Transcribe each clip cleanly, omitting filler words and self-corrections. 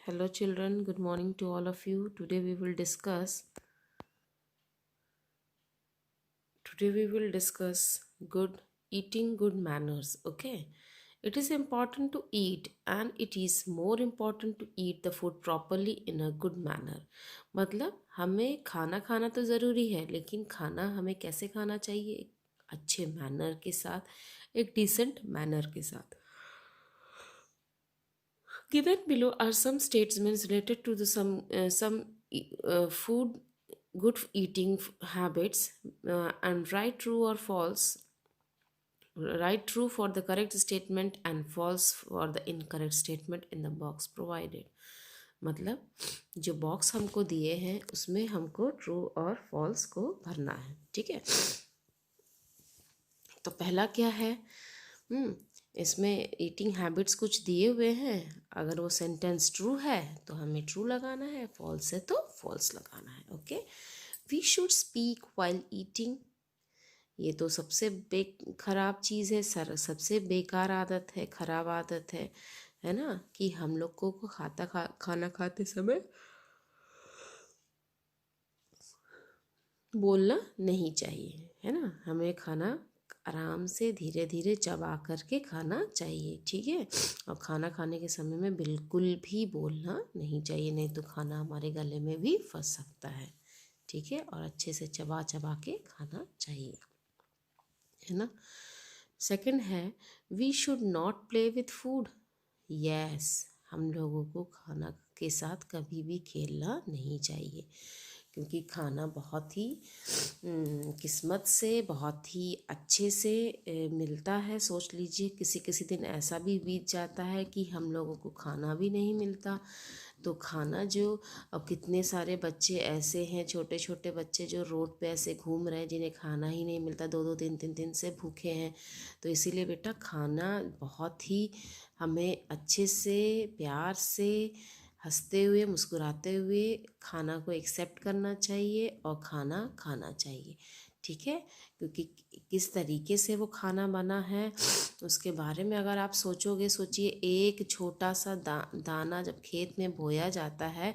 Hello children, good morning to all of you. Today we will discuss good eating good manners, okay? It is important to eat and it is more important to eat the food properly in a good manner. मतलब हमें खाना खाना तो ज़रूरी है लेकिन खाना हमें कैसे खाना चाहिए एक अच्छे मैनर के साथ एक डिसेंट मैनर के साथ. Given below are some statements related to food good eating habits and write true or false. Write true for the correct statement and false for the incorrect statement in the box provided. मतलब जो box हमको दिए हैं उसमें हमको true और false को भरना है. ठीक है, तो पहला क्या है. हम्म इसमें ईटिंग हैबिट्स कुछ दिए हुए हैं. अगर वो सेंटेंस ट्रू है तो हमें ट्रू लगाना है, फॉल्स है तो फॉल्स लगाना है. Okay, we should speak while eating. ये तो सबसे खराब चीज़ है, सबसे बेकार आदत है, खराब आदत है ना, कि हम लोग को खाना खाते समय बोलना नहीं चाहिए, है ना. हमें खाना आराम से धीरे धीरे चबा करके खाना चाहिए. ठीक है, और खाना खाने के समय में बिल्कुल भी बोलना नहीं चाहिए, नहीं तो खाना हमारे गले में भी फंस सकता है. ठीक है, और अच्छे से चबा चबा के खाना चाहिए, है ना. सेकंड है, we should not play with food. Yes, हम लोगों को खाना के साथ कभी भी खेलना नहीं चाहिए, क्योंकि खाना बहुत ही किस्मत से बहुत ही अच्छे से मिलता है. सोच लीजिए किसी किसी दिन ऐसा भी बीत जाता है कि हम लोगों को खाना भी नहीं मिलता. तो खाना जो, अब कितने सारे बच्चे ऐसे हैं, छोटे छोटे बच्चे जो रोड पे ऐसे घूम रहे हैं जिन्हें खाना ही नहीं मिलता, दो दो तीन तीन दिन से भूखे हैं. तो इसीलिए बेटा खाना बहुत ही हमें अच्छे से प्यार से हंसते हुए मुस्कुराते हुए खाना को एक्सेप्ट करना चाहिए और खाना खाना चाहिए. ठीक है, क्योंकि किस तरीके से वो खाना बना है उसके बारे में अगर आप सोचोगे, सोचिए एक छोटा सा दाना जब खेत में बोया जाता है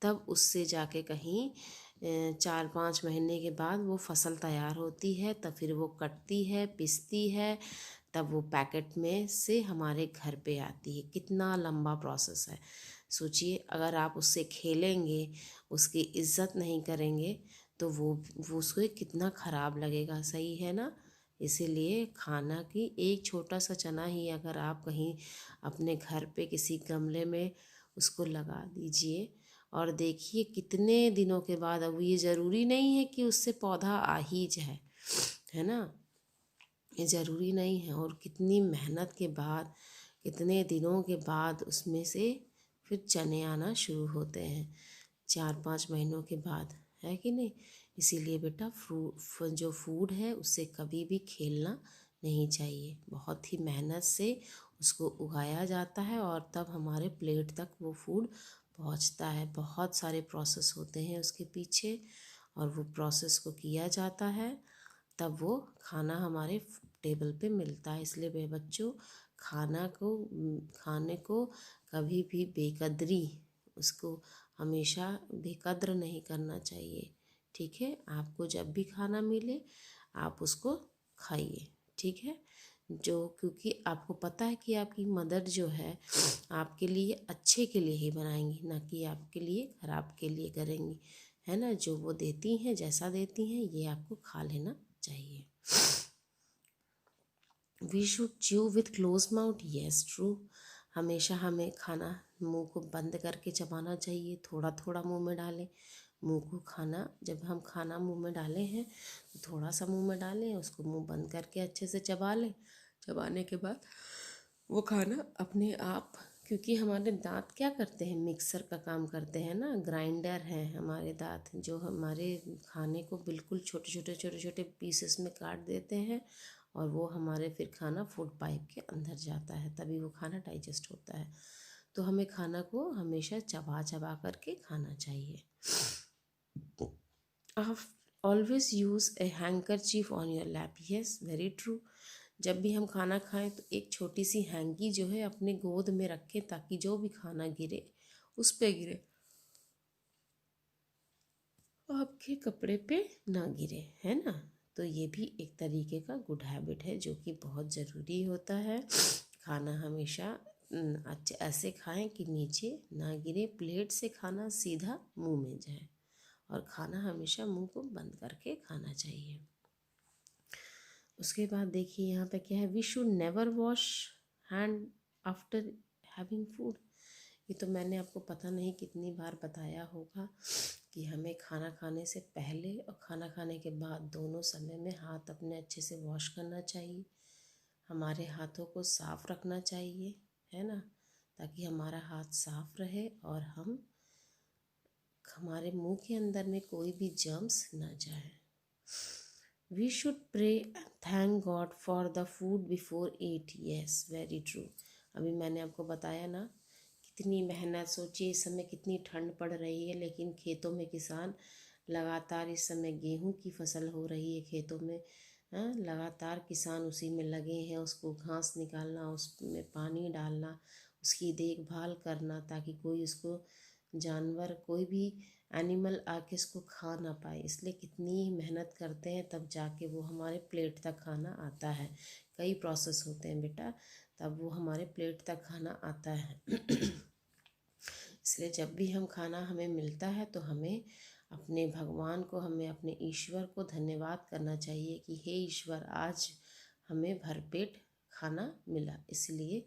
तब उससे जाके कहीं 4-5 महीने के बाद वो फसल तैयार होती है, तब फिर वो कटती है, पिसती है, तब वो पैकेट में से हमारे घर पे आती है. कितना लंबा प्रोसेस है. सोचिए अगर आप उससे खेलेंगे, उसकी इज्जत नहीं करेंगे तो वो उसको कितना ख़राब लगेगा. सही है ना. इसीलिए खाना की एक छोटा सा चना ही अगर आप कहीं अपने घर पे किसी गमले में उसको लगा दीजिए और देखिए कितने दिनों के बाद, अब ये ज़रूरी नहीं है कि उससे पौधा आ ही जाए, है ना. ये ज़रूरी नहीं है, और कितनी मेहनत के बाद, कितने दिनों के बाद उसमें से फिर चने आना शुरू होते हैं, 4-5 महीनों के बाद, है कि नहीं. इसीलिए बेटा जो फूड है उससे कभी भी खेलना नहीं चाहिए. बहुत ही मेहनत से उसको उगाया जाता है और तब हमारे प्लेट तक वो फूड पहुंचता है. बहुत सारे प्रोसेस होते हैं उसके पीछे, और वो प्रोसेस को किया जाता है तब वो खाना हमारे टेबल पे मिलता है. इसलिए बच्चों, खाने को कभी भी बेकदरी, उसको हमेशा बेकद्र नहीं करना चाहिए. ठीक है, आपको जब भी खाना मिले आप उसको खाइए. ठीक है, जो क्योंकि आपको पता है कि आपकी मदर जो है आपके लिए अच्छे के लिए ही बनाएंगी, ना कि आपके लिए खराब के लिए करेंगी, है ना. जो वो देती हैं, जैसा देती हैं, ये आपको खा लेना चाहिए. We should chew with close mouth. Yes, true. हमेशा हमें खाना मुंह को बंद करके चबाना चाहिए, थोड़ा थोड़ा मुंह में डालें. मुंह को खाना, जब हम खाना मुंह में डाले हैं तो थोड़ा सा मुंह में डालें, उसको मुंह बंद करके अच्छे से चबा लें. चबाने के बाद वो खाना अपने आप, क्योंकि हमारे दांत क्या करते हैं, मिक्सर का काम करते हैं ना, ग्राइंडर है हमारे दांत, जो हमारे खाने को बिल्कुल छोटे छोटे छोटे छोटे पीसेस में काट देते हैं, और वो हमारे फिर खाना फूड पाइप के अंदर जाता है, तभी वो खाना डाइजेस्ट होता है. तो हमें खाना को हमेशा चबा चबा करके खाना चाहिए. Always use A handkerchief on your lap. Yes, very true. जब भी हम खाना खाएं तो एक छोटी सी हैंकी जो है अपने गोद में रखें, ताकि जो भी खाना गिरे उस पे गिरे, आपके कपड़े पे ना गिरे, है ना। तो ये भी एक तरीके का गुड हैबिट है जो कि बहुत ज़रूरी होता है। खाना हमेशा अच्छे ऐसे खाएं कि नीचे ना गिरे, प्लेट से खाना सीधा मुंह में जाए, और खाना हमेशा मुंह को बंद करके खाना चाहिए। उसके बाद देखिए यहाँ पे क्या है, we should never wash hand after having food. ये तो मैंने आपको पता नहीं कितनी बार बताया होगा कि हमें खाना खाने से पहले और खाना खाने के बाद दोनों समय में हाथ अपने अच्छे से वॉश करना चाहिए। हमारे हाथों को साफ रखना चाहिए, है ना, ताकि हमारा हाथ साफ रहे और हमारे मुंह के अंदर में कोई भी जर्म्स ना जाए। We should pray and thank God for the food before eat. Yes, very true. अभी मैंने आपको बताया ना, कितनी मेहनत, सोचिए इस समय कितनी ठंड पड़ रही है, लेकिन खेतों में किसान लगातार, इस समय गेहूं की फसल हो रही है खेतों में, हाँ, लगातार किसान उसी में लगे हैं, उसको घास निकालना, उसमें पानी डालना, उसकी देखभाल करना, ताकि कोई उसको जानवर, कोई भी एनिमल आके इसको खा ना पाए। इसलिए कितनी मेहनत करते हैं, तब जाके वो हमारे प्लेट तक खाना आता है। कई प्रोसेस होते हैं बेटा, तब वो हमारे प्लेट तक खाना आता है। इसलिए जब भी हम खाना हमें मिलता है तो हमें अपने भगवान को, हमें अपने ईश्वर को धन्यवाद करना चाहिए कि हे ईश्वर, आज हमें भरपेट खाना मिला। इसलिए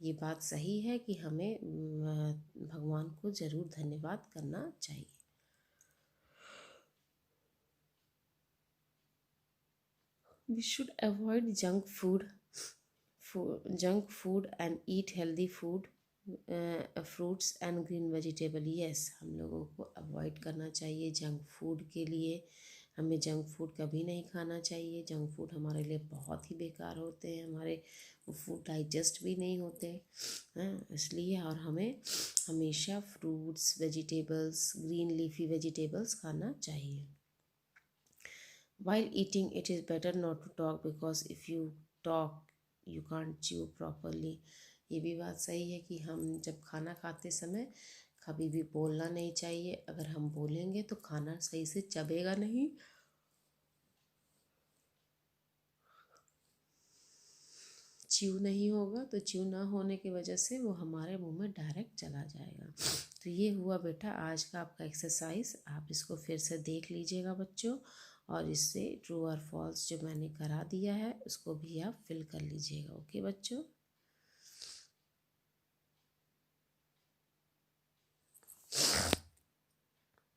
ये बात सही है कि हमें भगवान को ज़रूर धन्यवाद करना चाहिए। We should avoid junk food and eat healthy food, fruits and green vegetable। yes, हम लोगों को अवॉइड करना चाहिए जंक फूड के लिए। हमें जंक फूड कभी नहीं खाना चाहिए। जंक फूड हमारे लिए बहुत ही बेकार होते हैं, हमारे वो फूड डाइजेस्ट भी नहीं होते हैं, इसलिए। और हमें हमेशा fruits, vegetables, green leafy vegetables खाना चाहिए। While eating, it is better not to talk because if you talk, you can't chew properly। ये भी बात सही है कि हम जब खाना खाते समय कभी भी बोलना नहीं चाहिए। अगर हम बोलेंगे तो खाना सही से चबेगा नहीं, च्यू नहीं होगा, तो च्यू ना होने की वजह से वो हमारे मुंह में डायरेक्ट चला जाएगा। तो ये हुआ बेटा आज का आपका एक्सरसाइज। आप इसको फिर से देख लीजिएगा बच्चों, और इससे ट्रू और फॉल्स जो मैंने करा दिया है उसको भी आप फिल कर लीजिएगा। ओके बच्चों।